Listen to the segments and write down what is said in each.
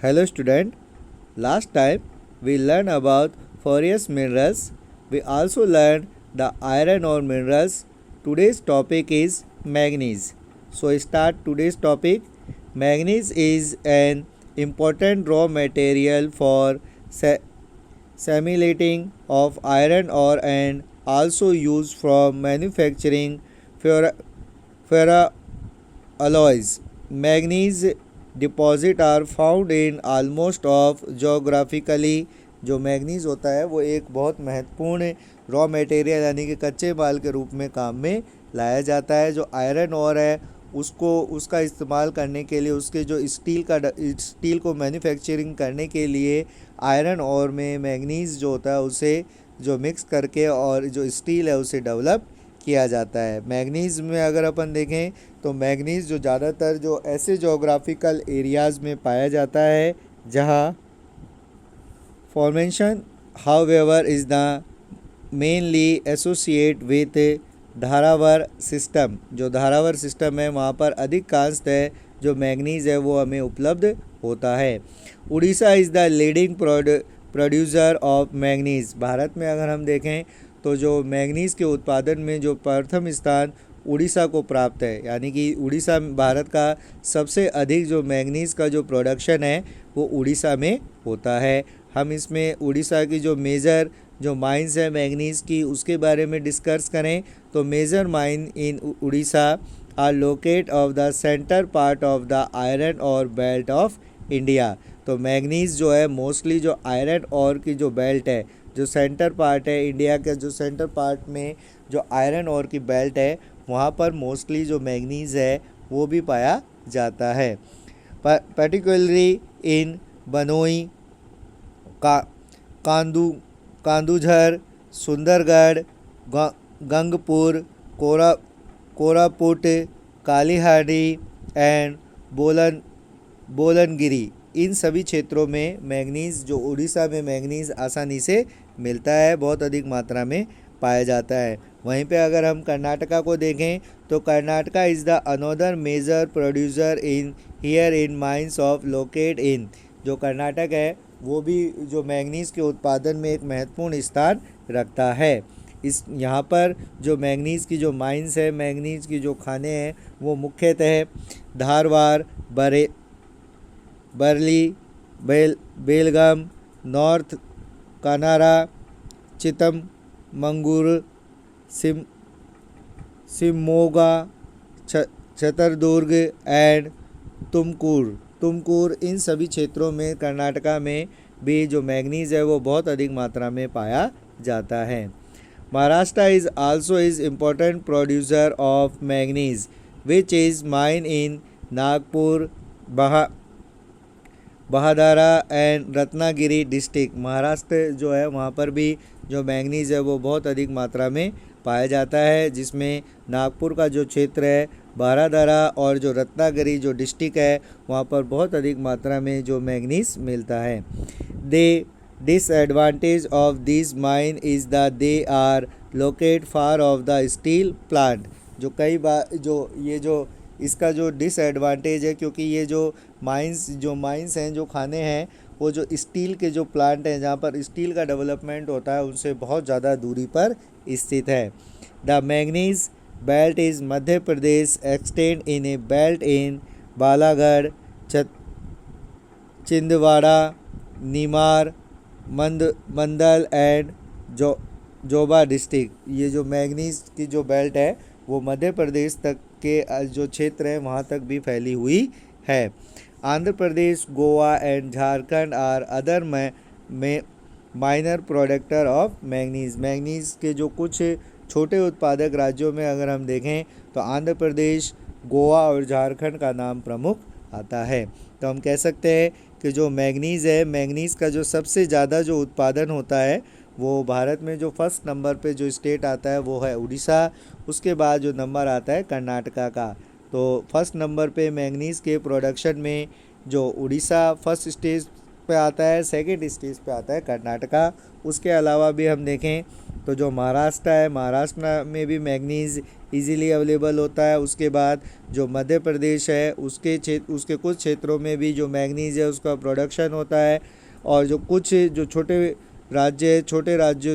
Hello student, last time we learned about ferrous minerals. We also learned the iron ore minerals. Today's topic is manganese. So start today's topic. Manganese is an important raw material for simulating of iron ore and also used for manufacturing ferroalloys. Manganese deposit are found in almost of geographically. जो manganese होता है वो एक बहुत महत्वपूर्ण raw material यानी कि कच्चे माल के रूप में काम में लाया जाता है। जो आयरन और है उसको उसका इस्तेमाल करने के लिए उसके जो स्टील को मैन्युफैक्चरिंग करने के लिए आयरन और में मैग्नीज़ जो होता है उसे जो मिक्स करके और जो स्टील है उसे डेवलप किया जाता है। मैग्नीज़ में अगर अपन देखें तो मैग्नीज़ जो ज़्यादातर जो ऐसे जोग्राफिकल एरियाज़ में पाया जाता है जहाँ formation however is the mainly associate with Dharwar system. जो धारावर सिस्टम है वहाँ पर अधिकांशतः जो मैग्नीज़ है वो हमें उपलब्ध होता है। Orissa is the leading producer of manganese. Bharat में अगर हम देखें तो जो मैग्नीज़ के उत्पादन में जो प्रथम स्थान उड़ीसा को प्राप्त है, यानी कि उड़ीसा भारत का सबसे अधिक जो मैग्नीज़ का जो प्रोडक्शन है वो उड़ीसा में होता है। हम इसमें उड़ीसा की जो मेजर जो माइंस है मैग्नीज़ की उसके बारे में डिस्कस करें तो major mine in Orissa are located of the centre part of the iron ore belt of India. तो मैग्नीज़ जो है मोस्टली जो आयरन और की जो बेल्ट है, जो सेंटर पार्ट है इंडिया के, जो सेंटर पार्ट में जो आयरन और की बेल्ट है वहाँ पर मोस्टली जो मैग्नीज़ है वो भी पाया जाता है। पर्टिकुलरली इन बनोई का कांदूझर, सुंदरगढ़, गंगपुर, कोरापुट, कालीहांडी एंड बोलनगिरी, इन सभी क्षेत्रों में मैग्नीज़ जो उड़ीसा में मैग्नीज़ आसानी से मिलता है, बहुत अधिक मात्रा में पाया जाता है। वहीं पे अगर हम कर्नाटका को देखें तो Karnataka is the another major producer in here in mines of locate in. जो कर्नाटक है वो भी जो मैग्नीज़ के उत्पादन में एक महत्वपूर्ण स्थान रखता है। इस यहाँ पर जो मैग्नीज़ की जो माइंस है, मैग्नीज़ की जो खाने हैं वो मुख्यतः धारवाड़, बरली, बेलगाम, नॉर्थ कानारा, चितमंगूर, शिवमोगा, छतरदुर्ग एंड तुमकुर, इन सभी क्षेत्रों में कर्नाटका में भी जो मैग्नीज़ है वो बहुत अधिक मात्रा में पाया जाता है। Maharashtra is also is important producer of manganese which is mine in Nagpur, Bhandara and Ratnagiri district. Maharashtra जो है वहाँ पर भी जो मैग्नीज़ है वो बहुत अधिक मात्रा में पाया जाता है, जिसमें नागपुर का जो क्षेत्र है, बहादारा और जो रत्नागिरी जो डिस्ट्रिक्ट है वहाँ पर बहुत अधिक मात्रा में जो मैग्नीज़ मिलता है। The disadvantage of this mine is the they are locate far off the steel plant. जो कई बार जो इसका जो डिसएडवांटेज है क्योंकि ये जो माइंस हैं, जो खाने हैं, वो जो स्टील के जो प्लांट हैं जहाँ पर स्टील का डेवलपमेंट होता है उनसे बहुत ज़्यादा दूरी पर स्थित है। The manganese belt is Madhya Pradesh extend in a belt in Balaghat, Chhindwara, Nimar, Mandla and Jhabua district. ये जो मैग्नीज़ की जो बेल्ट है वो मध्य प्रदेश तक के जो क्षेत्र है वहाँ तक भी फैली हुई है। Andhra Pradesh, Goa and Jharkhand are other में minor producer of manganese. Manganese के जो कुछ छोटे उत्पादक राज्यों में अगर हम देखें तो आंध्र प्रदेश, गोवा और झारखंड का नाम प्रमुख आता है। तो हम कह सकते हैं कि जो मैग्नीज़ है, मैग्नीज़ का जो सबसे ज़्यादा जो उत्पादन होता है वो भारत में जो फर्स्ट नंबर पे जो स्टेट आता है वो है उड़ीसा। उसके बाद जो नंबर आता है कर्नाटका का। तो फर्स्ट नंबर पे मैग्नीज़ के प्रोडक्शन में जो उड़ीसा फर्स्ट स्टेज पे आता है, सेकंड स्टेज पे आता है कर्नाटका। उसके अलावा भी हम देखें तो जो महाराष्ट्र है, महाराष्ट्र में भी मैग्नीज़ इजीली अवेलेबल होता है। उसके बाद जो मध्य प्रदेश है उसके कुछ क्षेत्रों में भी जो मैंगनीज़ है उसका प्रोडक्शन होता है। और जो कुछ जो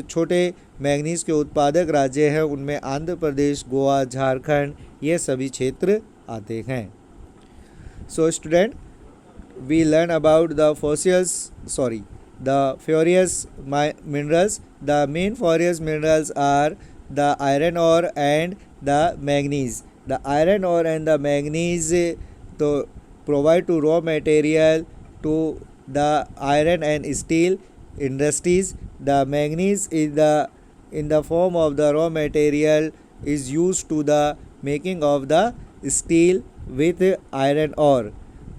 छोटे मैंगनीज़ के उत्पादक राज्य हैं उनमें आंध्र प्रदेश, गोवा, झारखंड ये सभी क्षेत्र आते हैं। So student, we learn about the ferrous minerals. The main ferrous minerals are the iron ore and the manganese. The iron ore and the manganese to provide to raw material to the iron and steel industries. The manganese is in the form of the raw material is used to the making of the steel with iron ore.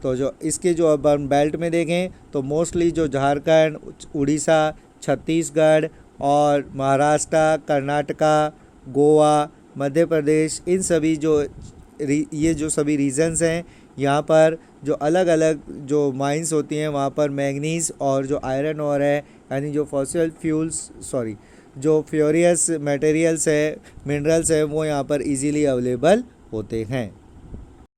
तो जो इसके जो urban belt में देखें तो mostly जो झारखंड, उड़ीसा, छत्तीसगढ़ और महाराष्ट्र, कर्नाटका, गोवा, मध्य प्रदेश इन सभी ये जो सभी रीजन्स हैं यहाँ पर जो अलग अलग जो माइंस होती हैं वहाँ पर मैंगनीज़ और जो आयरन और है यानी जो जो फ्यूरियस मटेरियल्स है, मिनरल्स है वो यहाँ पर इजीली अवेलेबल होते हैं।